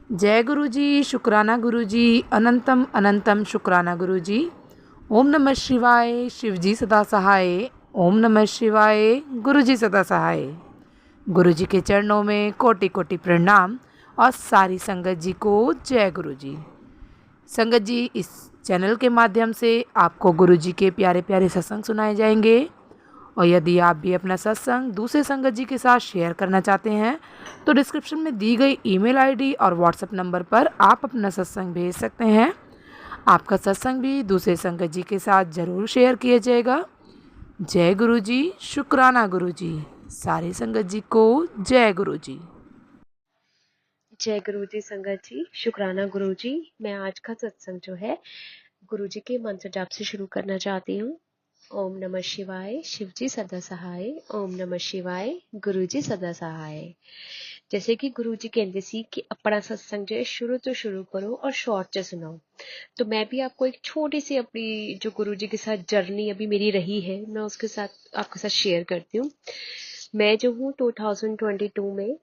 जय गुरु जी, शुक्राना गुरु जी, अनंतम अनंतम शुक्राना गुरु जी। ओम नमः शिवाय, शिव जी सदा सहाय। ओम नमः शिवाय, गुरु जी सदा सहाय। गुरु जी के चरणों में कोटि कोटि प्रणाम और सारी संगत जी को जय गुरु जी। संगत जी, इस चैनल के माध्यम से आपको गुरु जी के प्यारे प्यारे सत्संग सुनाए जाएंगे और यदि आप भी अपना सत्संग दूसरे संगत जी के साथ शेयर करना चाहते हैं तो डिस्क्रिप्शन में दी गई ईमेल आईडी और व्हाट्सएप नंबर पर आप अपना सत्संग भेज सकते हैं। आपका सत्संग भी दूसरे संगत जी के साथ ज़रूर शेयर किया जाएगा। जय गुरु जी, शुक्राना गुरु जी। सारी संगत जी को जय गुरु जी। जय गुरु जी संगत जी, शुक्राना गुरु जी। मैं आज का सत्संग जो है गुरु जी के मंत्र जाप से शुरू करना चाहती हूँ। ओम नमः शिवाय, शिव जी सदा सहाय। ओम नमः शिवाय, गुरु जी सदा सहाय। जैसे कि गुरु जी कहते सी कि अपना सत्संग जो है शुरू तो शुरू करो और शॉर्ट से सुनाओ, तो मैं भी आपको एक छोटी सी अपनी जो गुरु जी के साथ जर्नी अभी मेरी रही है, मैं उसके साथ आपके साथ शेयर करती हूँ। मैं जो हूँ 2022 में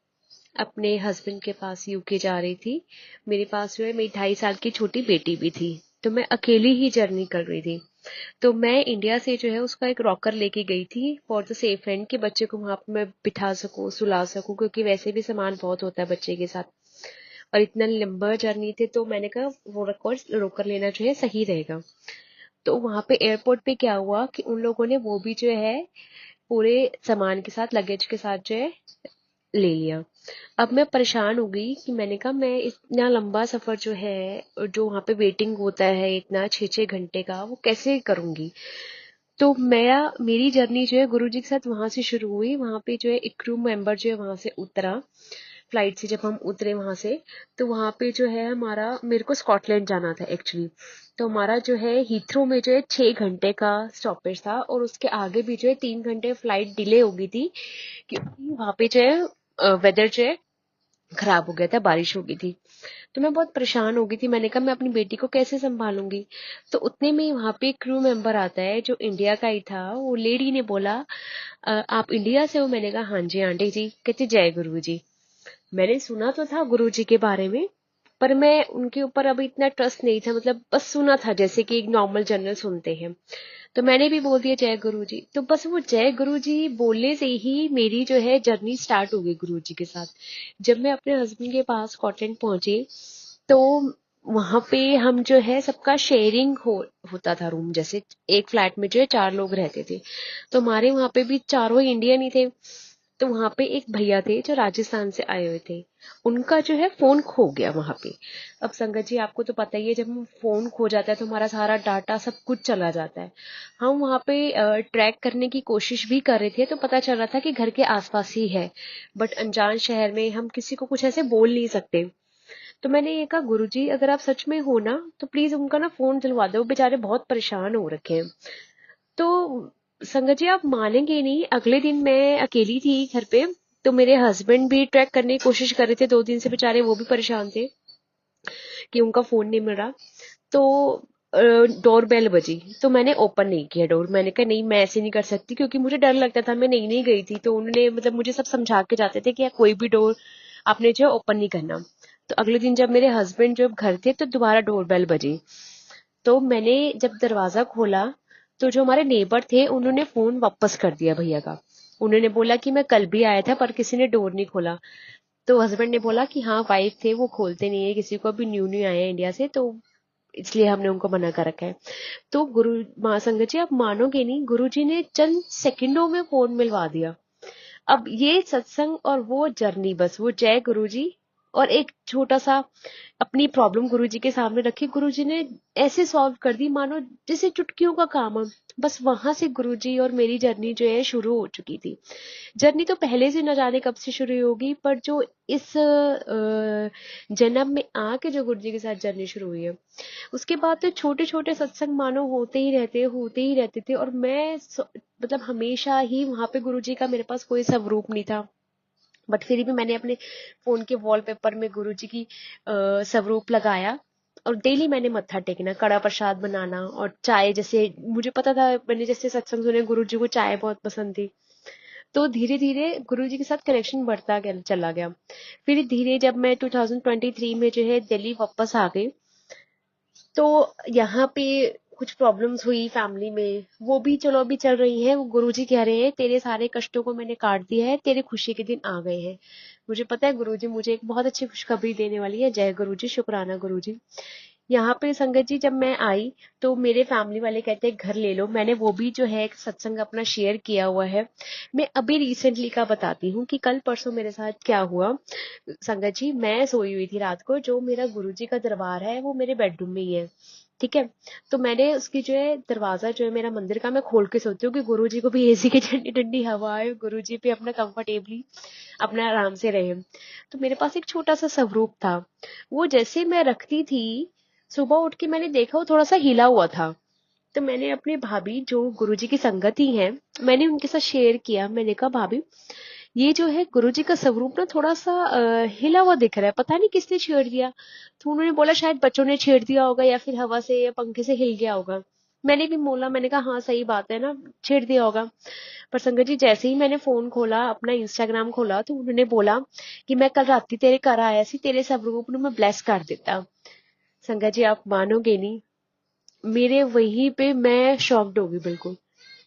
अपने हस्बैंड के पास यूके जा रही थी। मेरे पास जो है मेरी 2.5 साल की छोटी बेटी भी थी, तो मैं अकेली ही जर्नी कर रही थी। तो मैं इंडिया से जो है उसका एक रॉकर लेके गई थी फॉर द सेफ एंड कि बच्चे को वहां पे मैं बिठा सकूं, सुला सकूं, क्योंकि वैसे भी सामान बहुत होता है बच्चे के साथ और इतना लंबा जर्नी थे, तो मैंने कहा वो रोकर लेना जो है सही रहेगा। तो वहां पे एयरपोर्ट पे क्या हुआ कि उन लोगों ने वो भी जो है पूरे सामान के साथ, लगेज के साथ जो है ले लिया। अब मैं परेशान हो गई कि मैंने कहा मैं इतना लंबा सफर जो है, जो वहां पे वेटिंग होता है इतना 6-6 घंटे का, वो कैसे करूंगी। तो मेरी जर्नी जो है गुरु जी के साथ वहां से शुरू हुई। वहां पे जो है एक क्रू मेंबर जो है वहां से उतरा, फ्लाइट से जब हम उतरे वहां से, तो वहां पे जो है मेरे को स्कॉटलैंड जाना था एक्चुअली। तो हमारा जो है हीथ्रो में जो है 6 घंटे का स्टॉपेज था और उसके आगे भी जो है 3 घंटे फ्लाइट डिले हो गई थी, क्योंकि वहां पे जो है वेदर जो है खराब हो गया था, बारिश हो गई थी। तो मैं बहुत परेशान हो गई थी, मैंने कहा मैं अपनी बेटी को कैसे संभालूंगी। तो उतने में ही वहां पे एक क्रू मेंबर आता है जो इंडिया का ही था। वो लेडी ने बोला, आप इंडिया से हो?" मैंने कहा हाँ जी आंटी जी। कहती जय गुरु जी। मैंने सुना तो था गुरु जी के बारे में, पर मैं उनके ऊपर अभी इतना ट्रस्ट नहीं था, मतलब बस सुना था जैसे कि एक नॉर्मल जनरल सुनते हैं। तो मैंने भी बोल दिया जय गुरु जी। तो बस वो जय गुरु जी बोलने से ही मेरी जो है जर्नी स्टार्ट हो गई गुरु जी के साथ। जब मैं अपने हस्बैंड के पास स्कॉटलैंड पहुंची, तो वहां पे हम जो है सबका शेयरिंग होता था रूम। जैसे एक फ्लैट में जो है 4 लोग रहते थे, तो हमारे वहां पे भी चारों ही इंडियन ही थे। तो वहां पे एक भैया थे जो राजस्थान से आए हुए थे, उनका जो है फोन खो गया वहां पे। अब संगत जी आपको तो पता ही है, जब हम फोन खो जाता है तो हमारा सारा डाटा सब कुछ चला जाता है। हम वहां पे ट्रैक करने की कोशिश भी कर रहे थे, तो पता चल रहा था कि घर के आसपास ही है, बट अनजान शहर में हम किसी को कुछ ऐसे बोल नहीं सकते। तो मैंने ये कहा गुरुजी अगर आप सच में हो ना, तो प्लीज उनका ना फोन दिलवा दो, बेचारे बहुत परेशान हो रखे हैं। तो संगत जी आप मानेंगे नहीं, अगले दिन मैं अकेली थी घर पे। तो मेरे हस्बैंड भी ट्रैक करने की कोशिश कर रहे थे, 2 दिन से बेचारे वो भी परेशान थे कि उनका फोन नहीं मिल रहा। तो डोर बेल बजी, तो मैंने ओपन नहीं किया डोर। मैंने कहा नहीं मैं ऐसे नहीं कर सकती, क्योंकि मुझे डर लगता था, मैं नई नई गई थी। तो उन्होंने मतलब मुझे सब समझा के जाते थे कि कोई भी डोर आपने जो ओपन नहीं करना। तो अगले दिन जब मेरे हस्बैंड जब घर थे, तो दोबारा डोर बेल बजी। तो मैंने जब दरवाजा खोला, तो जो हमारे नेबर थे उन्होंने फोन वापस कर दिया भैया का। उन्होंने बोला कि मैं कल भी आया था पर किसी ने डोर नहीं खोला। तो हस्बैंड ने बोला कि हाँ वाइफ थे, वो खोलते नहीं है किसी को, अभी न्यू न्यू आए हैं इंडिया से, तो इसलिए हमने उनको मना कर रखा है। तो गुरु माँ संगत जी आप मानोगे नहीं, गुरु जी ने चंद सेकंडों में फोन मिलवा दिया। अब ये सत्संग और वो जर्नी, बस वो जय गुरु जी और एक छोटा सा अपनी प्रॉब्लम गुरुजी के सामने रखी, गुरुजी ने ऐसे सॉल्व कर दी मानो जैसे चुटकियों का काम है। बस वहां से गुरुजी और मेरी जर्नी जो है शुरू हो चुकी थी। जर्नी तो पहले से न जाने कब से शुरू होगी, पर जो इस जन्म में आके जो गुरुजी के साथ जर्नी शुरू हुई है, उसके बाद तो छोटे छोटे सत्संग मानो होते ही रहते थे। और मतलब हमेशा ही वहां पे गुरुजी का मेरे पास कोई स्वरूप नहीं था, बट फिर भी मैंने अपने फोन के वॉलपेपर में गुरुजी की स्वरूप लगाया। और डेली मैंने मत्था टेकना, कड़ा प्रसाद बनाना और चाय, जैसे मुझे पता था, मैंने जैसे सत्संग सुने गुरुजी को चाय बहुत पसंद थी, तो धीरे धीरे गुरुजी के साथ कनेक्शन बढ़ता गया, चला गया। फिर धीरे जब मैं 2023 में जो है दिल्ली वापस आ गई, तो यहाँ पे कुछ प्रॉब्लम्स हुई फैमिली में, वो भी चलो अभी चल रही हैं। वो गुरुजी कह रहे हैं तेरे सारे कष्टों को मैंने काट दिया है, तेरे खुशी के दिन आ गए हैं। मुझे पता है गुरुजी मुझे एक बहुत अच्छी खुशखबरी देने वाली है। जय गुरुजी, शुक्राना गुरुजी। यहाँ पे संगत जी जब मैं आई तो मेरे फैमिली वाले कहते हैं घर ले लो। मैंने वो भी जो है एक सत्संग अपना शेयर किया हुआ है। मैं अभी रिसेंटली का बताती हूँ कि कल परसों मेरे साथ क्या हुआ। संगत जी मैं सोई हुई थी रात को, जो मेरा गुरुजी का दरबार है वो मेरे बेडरूम में ही है, ठीक है। तो मैंने उसकी जो है दरवाजा जो है मेरा मंदिर का, मैं खोल के सोती हूँ कि गुरुजी को भी एसी की ठंडी ठंडी हवा आए, गुरुजी भी अपना कंफर्टेबली अपना आराम से रहे। तो मेरे पास एक छोटा सा स्वरूप था, वो जैसे मैं रखती थी, सुबह उठ के मैंने देखा वो थोड़ा सा हिला हुआ था। तो मैंने अपनी भाभी जो गुरुजी की संगति है, मैंने उनके साथ शेयर किया। मैंने कहा भाभी ये जो है गुरुजी का स्वरूप ना थोड़ा सा हिला हुआ दिख रहा है, पता नहीं किसने छेड़ दिया। तो उन्होंने बोला शायद बच्चों ने छेड़ दिया होगा या फिर हवा से या पंखे से हिल गया होगा। मैंने भी बोला, मैंने कहा हाँ सही बात है ना, छेड़ दिया होगा। पर संगत जी जैसे ही मैंने फोन खोला, अपना इंस्टाग्राम खोला, तो उन्होंने बोला कि मैं कल राती तेरे घर आया सी, तेरे स्वरूप ਨੂੰ मैं ब्लेस कर देता। संगत जी आप मानोगे नहीं, मेरे वहीं पे मैं शॉक्ड हो गई बिल्कुल।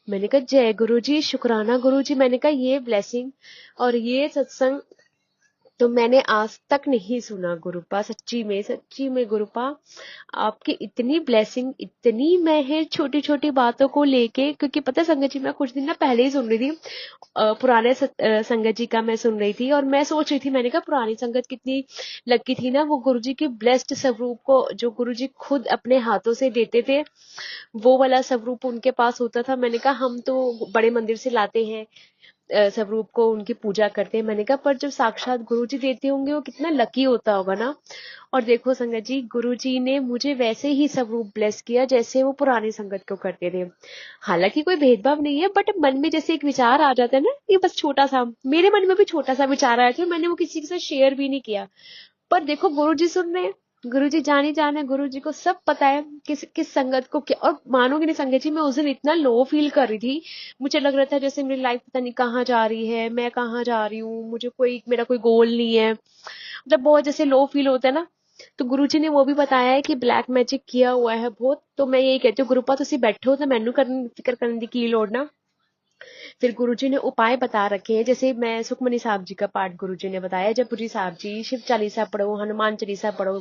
मैंने कहा जय गुरु जी, शुक्राना गुरु जी। मैंने कहा ये ब्लेसिंग और ये सत्संग तो मैंने आज तक नहीं सुना गुरुपा। सच्ची में गुरुपा आपकी इतनी ब्लेसिंग, इतनी मैं है छोटी छोटी बातों को लेके। क्योंकि पता है संगत जी मैं कुछ दिन ना पहले ही सुन रही थी, पुराने संगत जी का मैं सुन रही थी, और मैं सोच रही थी, मैंने कहा पुरानी संगत कितनी लकी थी ना, वो गुरुजी के ब्लेस्ड स्वरूप को जो गुरुजी खुद अपने हाथों से देते थे, वो वाला स्वरूप उनके पास होता था। मैंने कहा हम तो बड़े मंदिर से लाते हैं स्वरूप को, उनकी पूजा करते हैं। मैंने कहा पर जब साक्षात गुरुजी देते होंगे वो कितना लकी होता होगा ना। और देखो संगत जी गुरुजी ने मुझे वैसे ही स्वरूप ब्लेस किया जैसे वो पुरानी संगत को करते थे। हालांकि कोई भेदभाव नहीं है, बट मन में जैसे एक विचार आ जाता है ना, ये बस छोटा सा, मेरे मन में भी छोटा सा विचार आया था, मैंने वो किसी के साथ शेयर भी नहीं किया। पर देखो गुरुजी सुन रहे हैं, गुरुजी जानी जान है, गुरुजी को सब पता है किस किस संगत को क्या। और मानोगे नहीं संगत जी मैं उस दिन इतना लो फील कर रही थी, मुझे लग रहा था जैसे मेरी लाइफ पता नहीं कहाँ जा रही है, मैं कहाँ जा रही हूँ, मुझे कोई मेरा कोई गोल नहीं है, मतलब बहुत जैसे लो फील होता है ना। तो गुरुजी ने वो भी बताया है कि ब्लैक मैजिक किया हुआ है बहुत। तो मैं यही कहती हूँ गुरुपा तुसी बैठो तो मैनू फिक्र करने की लोड़ ना। फिर गुरुजी ने उपाय बता रखे हैं, जैसे मैं सुखमनी साहब जी का पाठ गुरुजी ने बताया, जपजी साहब जी, शिव चालीसा पढ़ो, हनुमान चालीसा पढ़ो।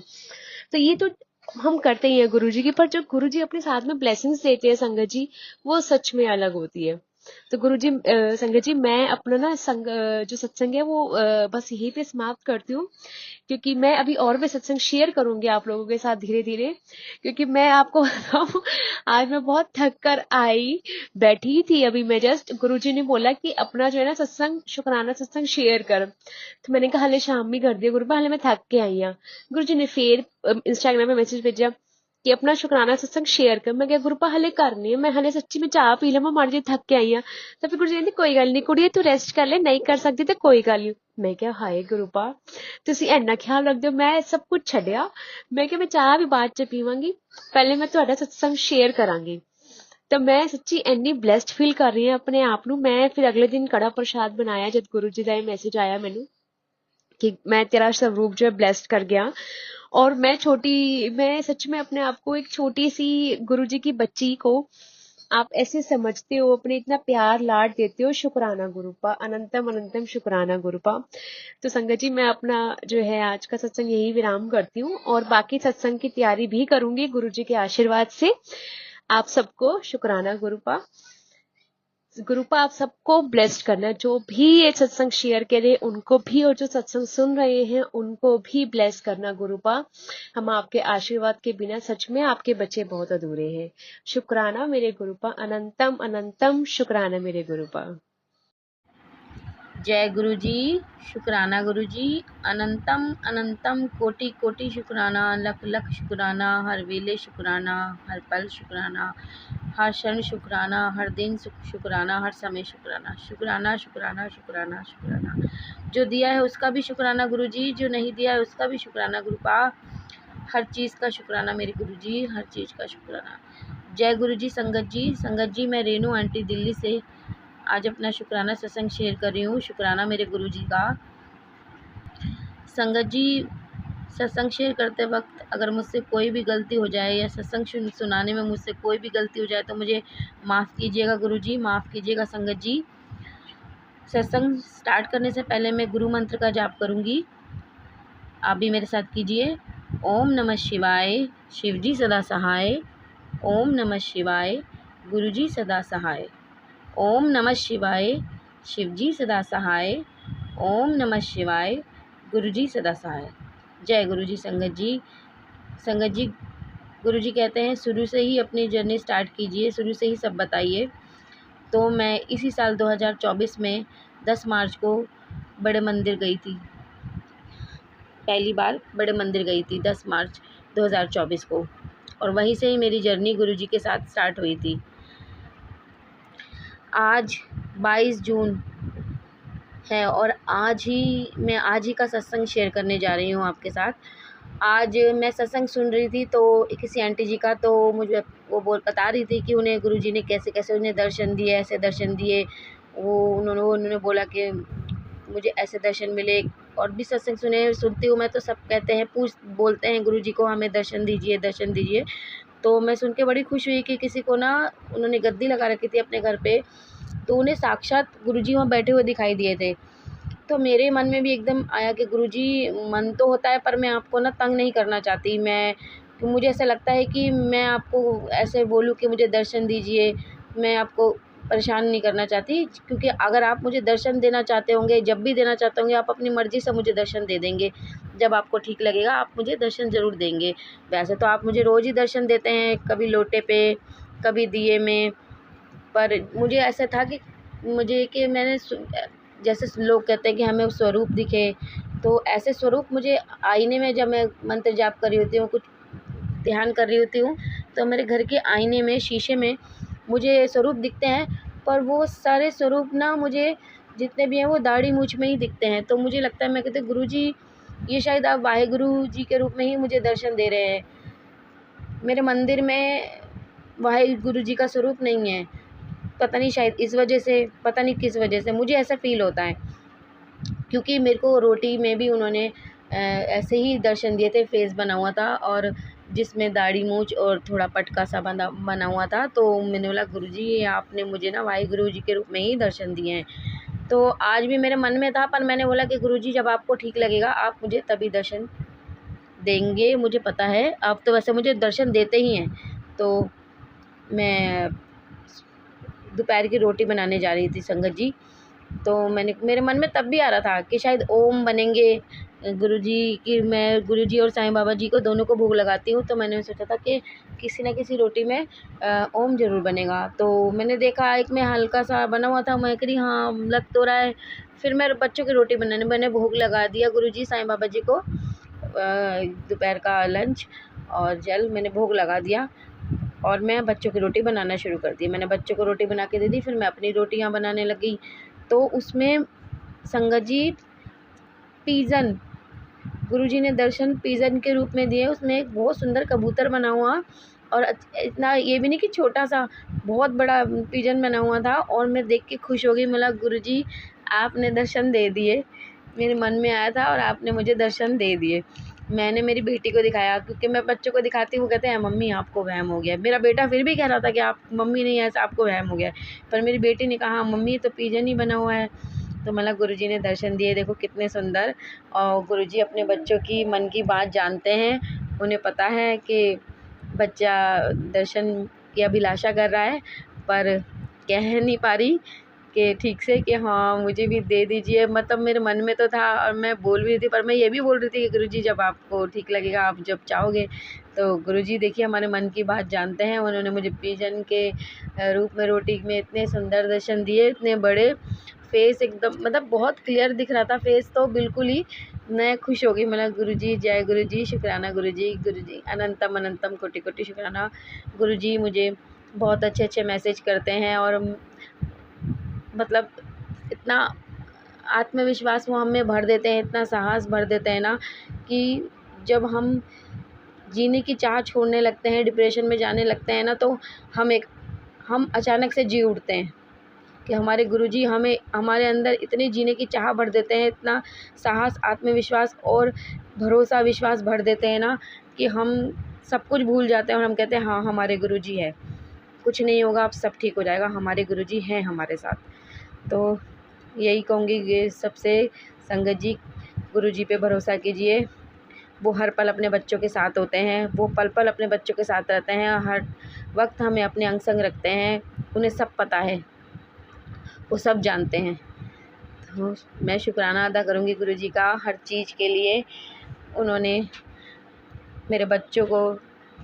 तो ये तो हम करते ही हैं गुरुजी की, पर जो गुरुजी अपने साथ में ब्लेसिंग्स देते हैं संगत जी, वो सच में अलग होती है। तो गुरुजी संगत जी मैं अपना ना जो सत्संग है वो बस यहीं पे समाप्त करती हूँ, क्योंकि मैं अभी और भी सत्संग शेयर करूंगी आप लोगों के साथ धीरे धीरे। क्योंकि मैं आपको बताऊं आज मैं बहुत थक कर आई, बैठी थी अभी मैं जस्ट, गुरुजी ने बोला कि अपना जो है ना सत्संग, शुक्राना सत्संग शेयर कर। तो मैंने कहा हले शाम ही कर दिया गुरुपा, हले मैं थक के आई हाँ। गुरुजी ने फिर इंस्टाग्राम पे मैसेज भेजा कि अपना शुक्राना सत्संग शेयर कर। मैं क्या गुरुपा हले करनी है, मैं हले सच्ची में चाह पी लवां, माड़ी जी थक के आई हाँ। तो फिर गुरुजी कहते कोई गल नहीं कुड़िए तू रेस्ट कर ले, नहीं कर सकती तो कोई गल नहीं। मैं क्या हाय गुरुपा ਤੁਸੀਂ ਇੰਨਾ ਖਿਆਲ ਰੱਖਦੇ ਹੋ, ਮੈਂ ਸਭ ਕੁਝ ਛੱਡਿਆ। ਮੈਂ ਕਿ ਮੈਂ ਚਾਹ ਵੀ ਬਾਅਦ ਚ ਪੀਵਾਂਗੀ, ਪਹਿਲੇ ਮੈਂ ਤੁਹਾਡਾ ਸਤਸੰਗ ਸ਼ੇਅਰ ਕਰਾਂਗੀ। ਤਾਂ ਮੈਂ ਸੱਚੀ ਇੰਨੀ ਬਲੈਸਡ ਫੀਲ ਕਰ ਰਹੀ ਹਾਂ ਆਪਣੇ ਆਪ ਨੂੰ। ਮੈਂ ਫਿਰ ਅਗਲੇ ਦਿਨ ਕੜਾ ਪ੍ਰਸ਼ਾਦ ਬਣਾਇਆ ਜਦ ਗੁਰੂ ਜੀ ਦਾ ਇਹ ਮੈਸੇਜ ਆਇਆ ਮੈਨੂੰ कि मैं तेरा स्वरूप जो है ब्लेस्ड कर गया। और मैं सच में अपने आप को एक छोटी सी गुरुजी की बच्ची को आप ऐसे समझते हो, अपने इतना प्यार लाड देते हो। शुक्राना गुरुपा, अनंतम अनंतम शुक्राना गुरुपा। तो संगत जी मैं अपना जो है आज का सत्संग यही विराम करती हूँ, और बाकी सत्संग की तैयारी भी करूंगी गुरुजी के आशीर्वाद से। आप सबको शुक्राना गुरुपा। गुरुपा आप सबको ब्लेस्ड करना, जो भी ये सत्संग शेयर करे उनको भी, और जो सत्संग सुन रहे हैं उनको भी ब्लेस करना गुरुपा। हम आपके आशीर्वाद के बिना सच में आपके बच्चे बहुत अधूरे हैं। शुक्राना मेरे गुरुपा, अनंतम अनंतम शुक्राना मेरे गुरुपा। जय गुरु जी, शुक्राना गुरु जी, अनंतम अनंतम कोटि कोटि शुक्राना, लख लख शुक्राना, हर वेले शुक्राना, हर पल शुक्राना, हर क्षण शुक्राना, हर दिन शुक्राना, हर समय शुक्राना। शुक्राना शुक्राना शुक्राना शुक्राना। जो दिया है उसका भी शुक्राना गुरु जी, जो नहीं दिया है उसका भी शुक्राना गुरुपा। हर चीज़ का शुक्राना मेरे गुरु जी, हर चीज़ का शुक्राना। जय गुरु जी। संगत जी मैं रेनू आंटी दिल्ली से आज अपना शुक्राना सत्संग शेयर कर रही हूँ। शुक्राना मेरे गुरुजी का। संगत जी, सत्संग शेयर करते वक्त अगर मुझसे कोई भी गलती हो जाए या सत्संग सुनाने में मुझसे कोई भी गलती हो जाए तो मुझे माफ़ कीजिएगा गुरुजी, माफ़ कीजिएगा संगत जी। सत्संग स्टार्ट करने से पहले मैं गुरु मंत्र का जाप करूँगी, आप भी मेरे साथ कीजिए। ओम नमः शिवाय, शिवजी सदा सहाय। ओम नमः शिवाय, गुरुजी सदा सहाय। ओम नमः शिवाय, शिवजी सदा सहाय। ओम नमः शिवाय, गुरुजी सदा सहाय। जय गुरुजी। संगत जी, संगत जी, गुरुजी कहते हैं शुरू से ही अपनी जर्नी स्टार्ट कीजिए, शुरू से ही सब बताइए। तो मैं इसी साल 2024 में 10 मार्च को बड़े मंदिर गई थी, पहली बार बड़े मंदिर गई थी 10 मार्च 2024 को, और वहीं से ही मेरी जर्नी गुरुजी के साथ स्टार्ट हुई थी। आज 22 जून है और आज ही का सत्संग शेयर करने जा रही हूँ आपके साथ। आज मैं सत्संग सुन रही थी तो किसी आंटी जी का, तो मुझे वो बता रही थी कि उन्हें गुरुजी ने कैसे कैसे उन्हें दर्शन दिए, ऐसे दर्शन दिए। उन्होंने बोला कि मुझे ऐसे दर्शन मिले। और भी सत्संग सुनती हूँ मैं, तो सब कहते हैं, बोलते हैं गुरुजी को हमें दर्शन दीजिए, दर्शन दीजिए। तो मैं सुन के बड़ी खुश हुई कि किसी को ना, उन्होंने गद्दी लगा रखी थी अपने घर पे, तो उन्हें साक्षात गुरुजी वहाँ बैठे हुए दिखाई दिए थे। तो मेरे मन में भी एकदम आया कि गुरुजी, मन तो होता है पर मैं आपको ना तंग नहीं करना चाहती। मुझे ऐसा लगता है कि मैं आपको ऐसे बोलूँ कि मुझे दर्शन दीजिए, मैं आपको परेशान नहीं करना चाहती, क्योंकि अगर आप मुझे दर्शन देना चाहते होंगे, जब भी देना चाहते होंगे, आप अपनी मर्ज़ी से मुझे दर्शन दे देंगे। जब आपको ठीक लगेगा आप मुझे दर्शन ज़रूर देंगे। वैसे तो आप मुझे रोज़ ही दर्शन देते हैं, कभी लोटे पे, कभी दिए में, पर मुझे ऐसा था कि जैसे लोग कहते हैं कि हमें स्वरूप दिखे, तो ऐसे स्वरूप मुझे आईने में, जब मैं मंत्र जाप कर रही होती हूँ, कुछ ध्यान कर रही होती हूँ, तो मेरे घर के आईने में, शीशे में मुझे स्वरूप दिखते हैं। पर वो सारे स्वरूप ना, मुझे जितने भी हैं वो दाढ़ी मूंछ में ही दिखते हैं। तो मुझे लगता है, मैं कहती गुरुजी, ये शायद आप वाहेगुरु जी के रूप में ही मुझे दर्शन दे रहे हैं। मेरे मंदिर में वाहेगुरु जी का स्वरूप नहीं है, पता नहीं, शायद इस वजह से, पता नहीं किस वजह से मुझे ऐसा फ़ील होता है। क्योंकि मेरे को रोटी में भी उन्होंने ऐसे ही दर्शन दिए थे, फेस बना हुआ था और जिसमें दाढ़ी मूंछ और थोड़ा पटका सा बना हुआ था। तो मैंने बोला गुरुजी, आपने मुझे ना वाहेगुरु जी के रूप में ही दर्शन दिए हैं। तो आज भी मेरे मन में था, पर मैंने बोला कि गुरुजी, जब आपको ठीक लगेगा आप मुझे तभी दर्शन देंगे, मुझे पता है। आप तो वैसे मुझे दर्शन देते ही हैं। तो मैं दोपहर की रोटी बनाने जा रही थी संगत जी, तो मेरे मन में तब भी आ रहा था कि शायद ओम बनेंगे गुरुजी की। मैं गुरुजी और साईं बाबा जी को दोनों को भोग लगाती हूँ, तो मैंने सोचा था कि किसी न किसी रोटी में ओम ज़रूर बनेगा। तो मैंने देखा एक में हल्का सा बना हुआ था, मैं करी हाँ लग तो रहा है। फिर मैं बच्चों की रोटी बनाने, मैंने भोग लगा दिया गुरुजी साईं बाबा जी को, दोपहर का लंच और जल मैंने भोग लगा दिया, और मैं बच्चों की रोटी बनाना शुरू कर दी। मैंने बच्चों को रोटी बना के दे दी, फिर मैं अपनी रोटियां बनाने लगी। तो उसमें संगत जी, पिजन, गुरुजी ने दर्शन पिजन के रूप में दिए। उसमें एक बहुत सुंदर कबूतर बना हुआ, और इतना ये भी नहीं कि छोटा सा, बहुत बड़ा पिजन बना हुआ था। और मैं देख के खुश हो गई, बोला गुरुजी, आपने दर्शन दे दिए, मेरे मन में आया था और आपने मुझे दर्शन दे दिए। मैंने मेरी बेटी को दिखाया, क्योंकि मैं बच्चों को दिखाती हूँ, कहते हैं मम्मी आपको वहम हो गया। मेरा बेटा फिर भी कह रहा था कि आप मम्मी नहीं, ऐसा आपको वहम हो गया। पर मेरी बेटी ने कहा मम्मी तो पिजन ही बना हुआ है। तो मतलब गुरुजी ने दर्शन दिए, देखो कितने सुंदर। और गुरुजी अपने बच्चों की मन की बात जानते हैं, उन्हें पता है कि बच्चा दर्शन की अभिलाषा कर रहा है, पर कह नहीं पा रही कि ठीक से कि हाँ मुझे भी दे दीजिए। मतलब मेरे मन में तो था, और मैं बोल भी रही थी, पर मैं ये भी बोल रही थी कि गुरुजी, जब आपको ठीक लगेगा, आप जब चाहोगे। तो गुरुजी देखिए हमारे मन की बात जानते हैं। उन्होंने मुझे पिजन के रूप में रोटी में इतने सुंदर दर्शन दिए, इतने बड़े, फेस एकदम, मतलब बहुत क्लियर दिख रहा था फेस, तो बिल्कुल ही मैं खुश हो गई। मतलब गुरुजी, जय गुरुजी, शुक्राना गुरुजी, गुरुजी अनंतम अनंतम कोटि कोटि शुक्राना। गुरुजी मुझे बहुत अच्छे अच्छे मैसेज करते हैं, और मतलब इतना आत्मविश्वास वो हमें भर देते हैं, इतना साहस भर देते हैं ना, कि जब हम जीने की चाह छोड़ने लगते हैं, डिप्रेशन में जाने लगते हैं ना, तो हम अचानक से जी उठते हैं। कि हमारे गुरुजी हमें हमारे अंदर इतने जीने की चाह भर देते हैं, इतना साहस, आत्मविश्वास और भरोसा, विश्वास भर देते हैं ना कि हम सब कुछ भूल जाते हैं और हम कहते हैं हाँ हमारे गुरुजी है, कुछ नहीं होगा, अब सब ठीक हो जाएगा, हमारे गुरुजी हैं हमारे साथ। तो यही कहूँगी कि सबसे संगत जी, गुरुजी पे भरोसा कीजिए। वो हर पल अपने बच्चों के साथ होते हैं, वो पल पल अपने बच्चों के साथ रहते हैं, हर वक्त हमें अपने अंग संग रखते हैं, उन्हें सब पता है, वो सब जानते हैं। तो मैं शुक्राना अदा करूँगी गुरुजी का हर चीज़ के लिए। उन्होंने मेरे बच्चों को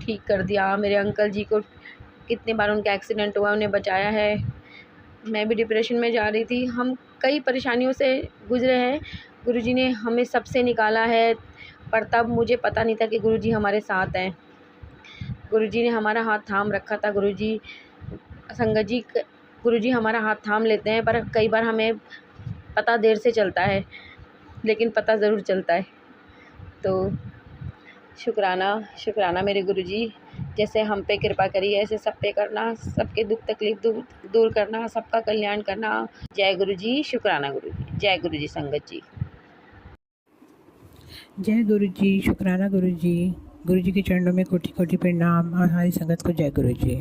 ठीक कर दिया, मेरे अंकल जी को कितनी बार उनका एक्सीडेंट हुआ, उन्हें बचाया है। मैं भी डिप्रेशन में जा रही थी, हम कई परेशानियों से गुज़रे हैं, गुरुजी ने हमें सबसे निकाला है, पर तब मुझे पता नहीं था कि गुरुजी हमारे साथ हैं। गुरुजी ने हमारा हाथ थाम रखा था। गुरुजी संगत जी, गुरुजी हमारा हाथ थाम लेते हैं, पर कई बार हमें पता देर से चलता है, लेकिन पता ज़रूर चलता है। तो शुक्राना, शुक्राना मेरे गुरुजी, जैसे हम पे कृपा करी है ऐसे सब पे करना, सबके दुख तकलीफ दूर करना, सबका कल्याण करना। जय गुरुजी, शुक्राना गुरुजी, जय गुरुजी संगत जी। जय गुरु जी, शुक्राना गुरु जी। गुरु जी के चरणों में कोटि कोटि प्रणाम और हमारी संगत को जय गुरु जी।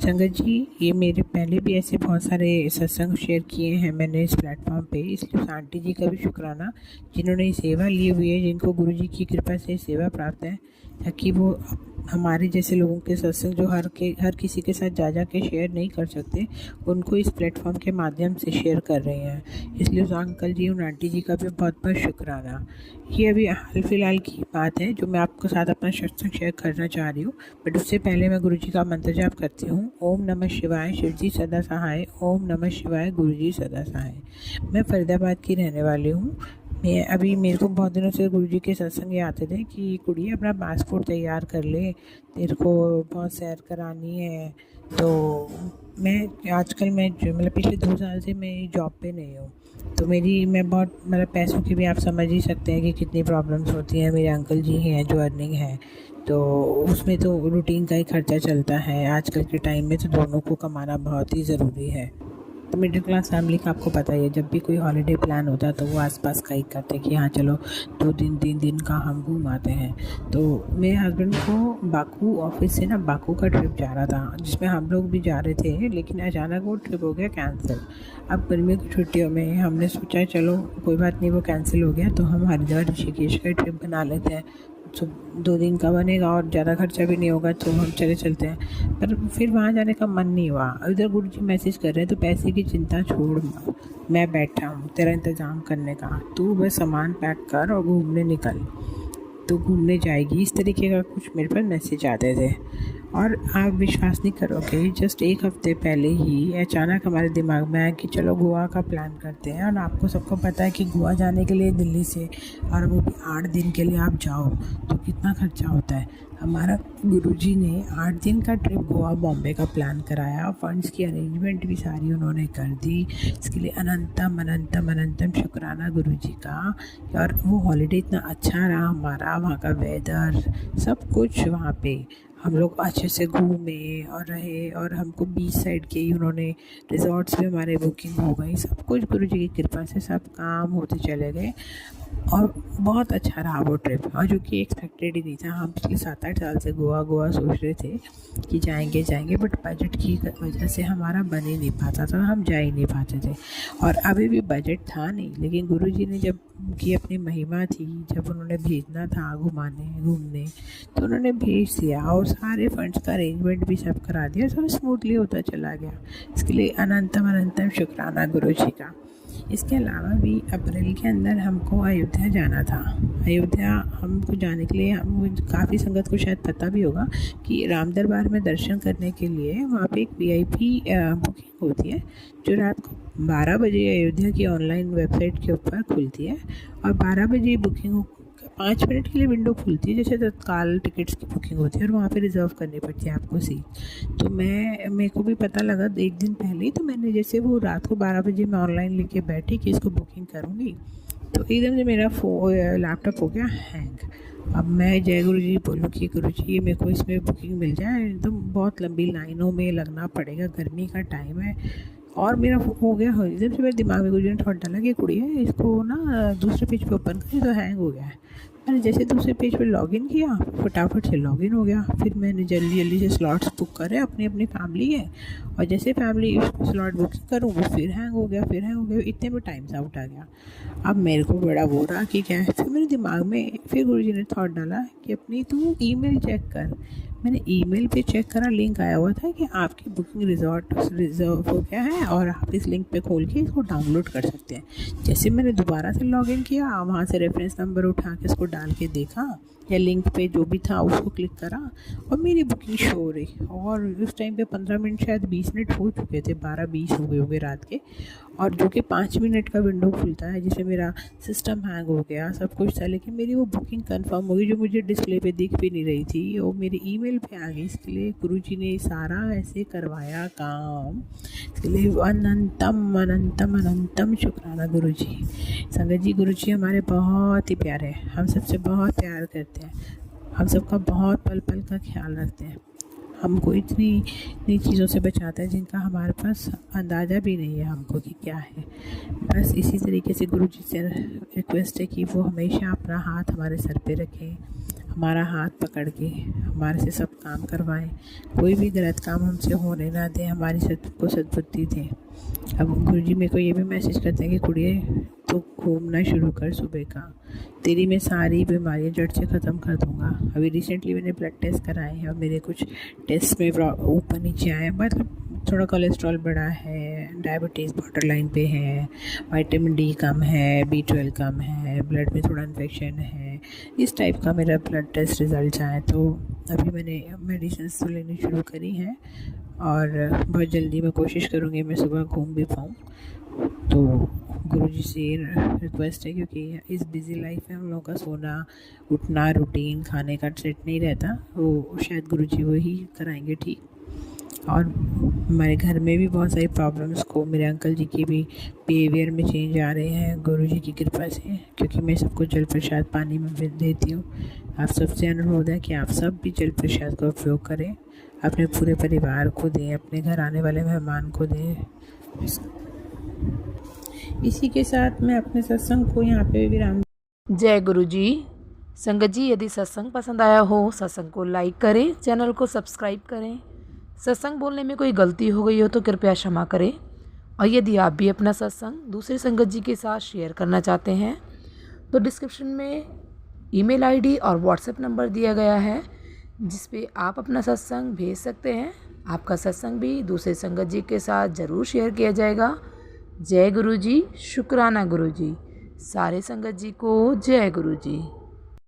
संगत जी, ये मेरे पहले भी ऐसे बहुत सारे सत्संग शेयर किए हैं मैंने इस प्लेटफॉर्म पे, इसलिए उस आंटी जी का भी शुक्राना जिन्होंने ये सेवा ली हुई है, जिनको गुरु जी की कृपा से सेवा प्राप्त है, ताकि वो हमारे जैसे लोगों के सत्संग जो हर किसी के साथ जा के शेयर नहीं कर सकते, उनको इस प्लेटफॉर्म के माध्यम से शेयर कर रहे हैं। इसलिए उस अंकल जी और आंटी जी का भी बहुत बहुत शुक्राना। ये अभी हाल फिलहाल की बात है जो मैं आपके साथ अपना सत्संग शेयर करना चाह रही हूँ, बट उससे पहले मैं गुरु जी का मंत्र जाप करती हूँ। ओम नमः शिवाय, शिवजी सदा सहाय। ओम नमः शिवाय, गुरु जी सदा सहाय। मैं फरीदाबाद की रहने वाली हूँ। मेरे को बहुत दिनों से गुरु जी के सत्संग ये आते थे कि कुड़ी अपना पासपोर्ट तैयार कर ले, तेरे को बहुत सैर करानी है। तो मैं मतलब पिछले 2 साल से मैं जॉब पे नहीं हूँ, तो मैं बहुत मतलब पैसों की भी आप समझ ही सकते हैं कि कितनी प्रॉब्लम्स होती हैं। मेरे अंकल जी हैं जो अर्निंग है, तो उसमें तो रूटीन का ही खर्चा चलता है। आजकल के टाइम में तो दोनों को कमाना बहुत ही ज़रूरी है। तो मिडिल क्लास फैमिली का आपको पता ही है, जब भी कोई हॉलीडे प्लान होता है तो वो आसपास का ही करते हैं कि हाँ चलो 2 दिन 3 दिन का हम घूम आते हैं। तो मेरे हस्बैंड को बाकू ऑफिस से ना बाकू का ट्रिप जा रहा था, जिसमें हम लोग भी जा रहे थे, लेकिन अचानक वो ट्रिप हो गया कैंसिल। अब गर्मियों की छुट्टियों में हमने सोचा चलो कोई बात नहीं, वो कैंसिल हो गया तो हम हरिद्वार ऋषिकेश का ट्रिप बना लेते हैं, तो 2 दिन का बनेगा और ज़्यादा खर्चा भी नहीं होगा, तो हम चलते हैं। पर फिर वहाँ जाने का मन नहीं हुआ। इधर गुरु जी मैसेज कर रहे हैं तो पैसे की चिंता छोड़, मैं बैठा हूँ तेरा इंतज़ाम करने का, तू बस सामान पैक कर और घूमने निकल, तो घूमने जाएगी। इस तरीके का कुछ मेरे पर मैसेज आते थे। और आप विश्वास नहीं करोगे, जस्ट 1 हफ्ते पहले ही अचानक हमारे दिमाग में आया कि चलो गोवा का प्लान करते हैं। और आपको सबको पता है कि गोवा जाने के लिए दिल्ली से, और वो भी 8 दिन के लिए आप जाओ तो कितना खर्चा होता है। हमारा गुरुजी ने 8 दिन का ट्रिप गोवा बॉम्बे का प्लान कराया, फंड्स की अरेंजमेंट भी सारी उन्होंने कर दी। इसके लिए अनंतम अनंतम अनंतम शुक्राना गुरुजी का। और वो हॉलीडे इतना अच्छा रहा हमारा, वहाँ का वेदर सब कुछ, वहाँ पे हम लोग अच्छे से घूमे और रहे, और हमको बीच साइड के ही उन्होंने रिजॉर्ट्स में हमारे बुकिंग हो गई। सब कुछ गुरुजी की कृपा से सब काम होते चले गए और बहुत अच्छा रहा वो ट्रिप। और जो कि एक्सपेक्टेड ही नहीं था। हम पिछले 7-8 साल से गोवा सोच रहे थे कि जाएंगे, बट बजट की वजह से हमारा बन ही नहीं पाता था, हम जा ही नहीं पाते थे। और अभी भी बजट था नहीं, लेकिन गुरुजी ने जब की अपनी महिमा थी, जब उन्होंने भेजना था घूमने, तो उन्होंने भेज दिया और सारे फंड्स का अरेंजमेंट भी सब करा दिया, सब स्मूथली होता चला गया। इसके लिए अनंतम अनंतम शुक्राना गुरुजी का। इसके अलावा भी अप्रैल के अंदर हमको अयोध्या जाना था। अयोध्या हमको जाने के लिए काफ़ी संगत को शायद पता भी होगा कि राम दरबार में दर्शन करने के लिए वहाँ पे एक VIP बुकिंग होती है, जो रात को 12 बजे अयोध्या की ऑनलाइन वेबसाइट के ऊपर खुलती है। और 12 बजे बुकिंग 5 मिनट के लिए विंडो खुलती है, जैसे तत्काल टिकट्स की बुकिंग होती है, और वहाँ पे रिज़र्व करनी पड़ती है आपको सीट। तो मेरे को भी पता लगा 1 दिन पहले ही, तो मैंने जैसे वो रात को 12 बजे मैं ऑनलाइन लेके बैठी कि इसको बुकिंग करूँगी, तो एकदम से मेरा लैपटॉप हो गया हैंग। अब मैं जय गुरु जी बोलूँ कि गुरु जी मेरे को इसमें बुकिंग मिल जाए, एकदम बहुत लंबी लाइनों में लगना पड़ेगा, गर्मी का टाइम है, और मेरा हो गया हो एकदम से मेरे दिमाग में कुछ ने थॉट डाला कि कुड़िया इसको ना दूसरे पेज पे ओपन करें तो हैंग हो गया है। मैंने जैसे दूसरे पेज पे लॉगिन किया, फटाफट से लॉगिन हो गया। फिर मैंने जल्दी जल्दी से स्लॉट्स बुक करे, अपनी अपनी फैमिली है, और जैसे फैमिली स्लॉट बुकिंग करूँ वो फिर हैंग हो गया, इतने में टाइम्स आउट आ गया। अब मेरे को बड़ा वो रहा कि क्या है। फिर मेरे दिमाग में फिर गुरुजी ने थॉट डाला कि अपनी तू ईमेल चेक कर। मैंने ईमेल पे चेक करा, लिंक आया हुआ था कि आपकी बुकिंग रिजर्व हो गया है और आप इस लिंक पे खोल के इसको डाउनलोड कर सकते हैं। जैसे मैंने दोबारा से लॉगिन किया, वहाँ से रेफरेंस नंबर उठा के इसको डाल के देखा या लिंक पे जो भी था उसको क्लिक करा और मेरी बुकिंग शो हो रही। और उस टाइम पे 15 मिनट शायद 20 मिनट हो चुके थे, 12-20 हो गए होंगे रात के, और जो कि 5 मिनट का विंडो खुलता है जिसमें मेरा सिस्टम हैंग हो गया, सब कुछ था, लेकिन मेरी वो बुकिंग कंफर्म हो गई जो मुझे डिस्प्ले पे दिख भी नहीं रही थी, वो मेरी ईमेल पे आ गई। इसके लिए गुरुजी ने सारा ऐसे करवाया काम, इसके लिए अनंतम अनंतम अनंतम शुक्राना गुरुजी। संगत जी, गुरुजी हमारे बहुत ही प्यारे हैं, हम सबसे बहुत प्यार करते हैं, हम सबका बहुत पल पल का ख्याल रखते हैं, हमको इतनी चीज़ों से बचाता है जिनका हमारे पास अंदाज़ा भी नहीं है हमको कि क्या है। बस इसी तरीके से गुरुजी से रिक्वेस्ट है कि वो हमेशा अपना हाथ हमारे सर पे रखें, हमारा हाथ पकड़ के हमारे से सब काम करवाएं, कोई भी गलत काम हमसे होने ना दें, हमारी सबको सद्बुद्धि दें। अब गुरुजी मेरे को ये भी मैसेज करते हैं कि कुड़िए तो घूमना शुरू कर सुबह का, तेरी मैं सारी बीमारियां जड़ से ख़त्म कर दूंगा। अभी रिसेंटली मैंने ब्लड टेस्ट कराए हैं और मेरे कुछ टेस्ट में ऊपर नीचे आए, मतलब थोड़ा कोलेस्ट्रॉल बढ़ा है, डायबिटीज़ बॉर्डर लाइन पे है, विटामिन डी कम है, B12 कम है, ब्लड में थोड़ा इन्फेक्शन है, इस टाइप का मेरा ब्लड टेस्ट रिज़ल्ट आए। तो अभी मैंने मेडिसिन तो लेनी शुरू करी हैं और बहुत जल्दी मैं कोशिश करूँगी मैं सुबह घूम भी पाऊँ। तो गुरुजी से रिक्वेस्ट है, क्योंकि इस बिज़ी लाइफ में हम लोगों का सोना उठना रूटीन खाने का सेट नहीं रहता, वो शायद गुरुजी वही कराएंगे ठीक। और हमारे घर में भी बहुत सारी प्रॉब्लम्स को, मेरे अंकल जी की भी बिहेवियर में चेंज आ रहे हैं गुरुजी की कृपा से, क्योंकि मैं सबको जल प्रसाद पानी में देती हूँ। आप सबसे अनुरोध है कि आप सब भी जल प्रसाद का उपयोग करें, अपने पूरे परिवार को दें, अपने घर आने वाले मेहमान को दें। इसी के साथ मैं अपने सत्संग को यहाँ पे विराम। जय गुरु जी। संगत जी, यदि सत्संग पसंद आया हो, सत्संग को लाइक करें, चैनल को सब्सक्राइब करें। सत्संग बोलने में कोई गलती हो गई हो तो कृपया क्षमा करें। और यदि आप भी अपना सत्संग दूसरे संगत जी के साथ शेयर करना चाहते हैं तो डिस्क्रिप्शन में ईमेल आईडी और व्हाट्सएप नंबर दिया गया है, जिस पे आप अपना सत्संग भेज सकते हैं। आपका सत्संग भी दूसरे संगत जी के साथ ज़रूर शेयर किया जाएगा। जय गुरु जी। शुक्राना गुरु जी। सारे संगत जी को जय गुरु जी।